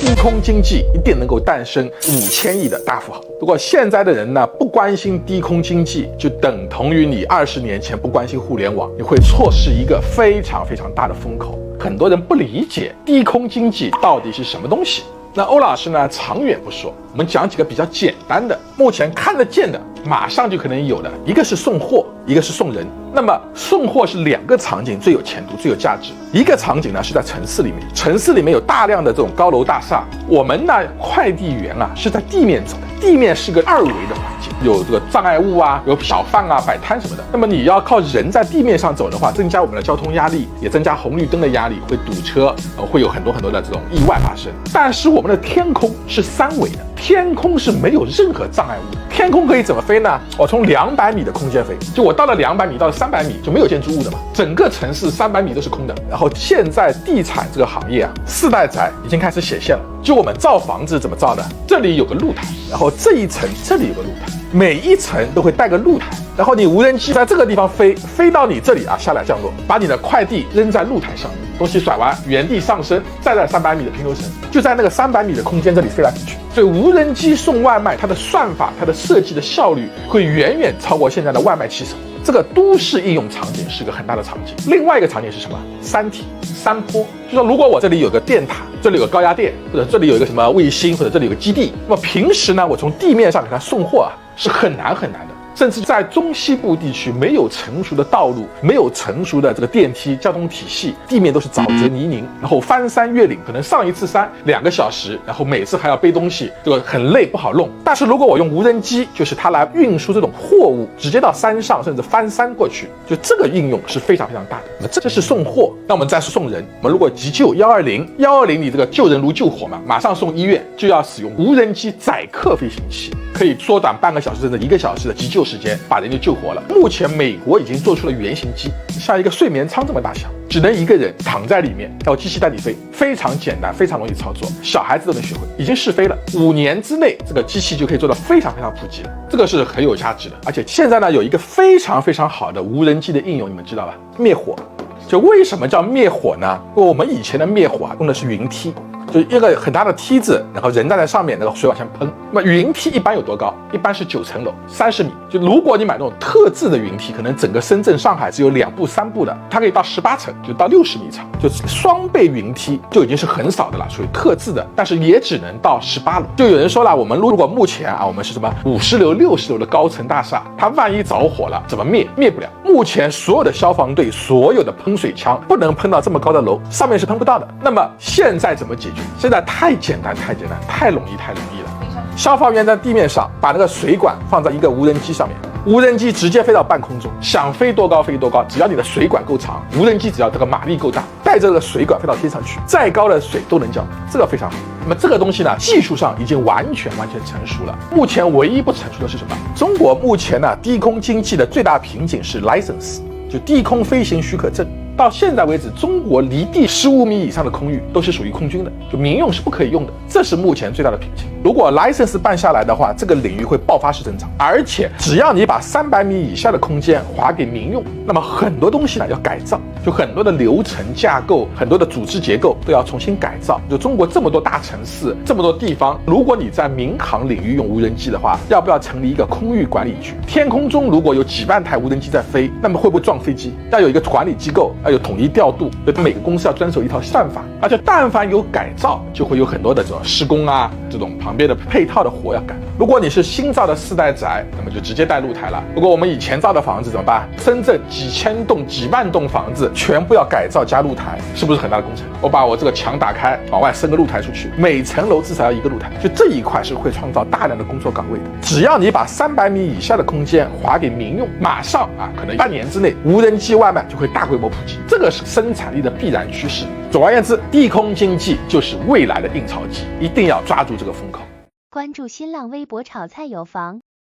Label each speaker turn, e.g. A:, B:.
A: 低空经济一定能够诞生5000亿的大富豪。如果现在的人呢不关心低空经济，就等同于你20年前不关心互联网，你会错失一个非常非常大的风口。很多人不理解低空经济到底是什么东西。那欧老师呢，长远不说，我们讲几个比较简单的，目前看得见的，马上就可能有的，一个是送货，一个是送人。那么送货是2个场景最有前途、最有价值。一个场景呢是在城市里面，城市里面有大量的这种高楼大厦，我们呢快递员啊是在地面走的，地面是个2维的环境，有这个障碍物啊，有小贩啊摆摊什么的。那么你要靠人在地面上走的话，增加我们的交通压力，也增加红绿灯的压力，会堵车，会有很多的这种意外发生。但是我们的天空是3维的，天空是没有任何障碍物的。天空可以怎么飞呢？我从200米的空间飞，就我到了200米，到了300米就没有建筑物的嘛，整个城市300米都是空的。然后现在地产这个行业啊，4代宅已经开始显现了。就我们造房子怎么造的？这里有个露台，然后这一层这里有个露台，每一层都会带个露台，然后你无人机在这个地方飞到你这里啊，下来降落，把你的快递扔在露台上面，东西甩完原地上升，再在300米的平流层，就在那个300米的空间这里飞来飞去。所以无人机送外卖，它的算法、它的设计的效率会远远超过现在的外卖骑手。这个都市应用场景是个很大的场景。另外一个场景是什么？山体、山坡。就说如果我这里有个电塔，这里有个高压电，或者这里有一个什么卫星，或者这里有个基地，那么平时呢，我从地面上给它送货啊，是很难的。甚至在中西部地区没有成熟的道路，没有成熟的这个电梯交通体系，地面都是沼泽泥泞，然后翻山越岭，可能上一次山2个小时，然后每次还要背东西，这个很累不好弄。但是如果我用无人机，就是它来运输这种货物，直接到山上，甚至翻山过去，就这个应用是非常非常大的。那这是送货，那我们再是送人。我们如果急救120，你这个救人如救火嘛，马上送医院，就要使用无人机载客飞行器，可以缩短半个小时甚至1个小时的急救时间，把人就救活了。目前美国已经做出了原型机，像一个睡眠舱这么大小，只能1个人躺在里面，然后机器带你飞，非常简单，非常容易操作，小孩子都能学会，已经试飞了。5年之内，这个机器就可以做到非常非常普及了，这个是很有价值的。而且现在呢，有一个非常非常好的无人机的应用，你们知道吧？灭火。就为什么叫灭火呢？我们以前的灭火啊，用的是云梯。就一个很大的梯子，然后人站在上面，那个水往下喷。那么云梯一般有多高？一般是9层楼，30米。就如果你买那种特制的云梯，可能整个深圳、上海只有2步3步的，它可以到18层，就到60米长。就双倍云梯就已经是很少的了，属于特制的，但是也只能到18楼。就有人说了，我们如果目前啊，我们是什么50楼、60楼的高层大厦，它万一着火了，怎么灭？灭不了。目前所有的消防队、所有的喷水枪不能喷到这么高的楼，上面是喷不到的。那么现在怎么解决？现在太简单，太容易了。消防员在地面上把那个水管放在一个无人机上面，无人机直接飞到半空中，想飞多高飞多高，只要你的水管够长，无人机只要这个马力够大，带着这个水管飞到天上去，再高的水都能浇，这个非常好。那么这个东西呢，技术上已经完全成熟了。目前唯一不成熟的是什么？中国目前呢，低空经济的最大瓶颈是 license， 就低空飞行许可证。到现在为止，中国离地15米以上的空域都是属于空军的，就民用是不可以用的，这是目前最大的瓶颈。如果 license 办下来的话，这个领域会爆发式增长，而且只要你把300米以下的空间划给民用，那么很多东西呢要改造，就很多的流程架构、很多的组织结构都要重新改造。就中国这么多大城市、这么多地方，如果你在民航领域用无人机的话，要不要成立一个空域管理局？天空中如果有几万台无人机在飞，那么会不会撞飞机？要有一个管理机构，要有统一调度，每个公司要遵守一套算法。而且但凡有改造，就会有很多的这种施工啊，这种旁边的配套的活要干。如果你是新造的4代宅，那么就直接带露台了。如果我们以前造的房子怎么办？深圳几千栋、几万栋房子全部要改造加露台，是不是很大的工程？我把我这个墙打开，往外伸个露台出去，每层楼至少要1个露台，就这一块是会创造大量的工作岗位的。只要你把300米以下的空间划给民用，马上啊，可能半年之内，无人机外卖就会大规模普及，这个是生产力的必然趋势。总而言之，低空经济就是未来的印钞机，一定要抓住这个风口。
B: 关注新浪微博炒菜有房。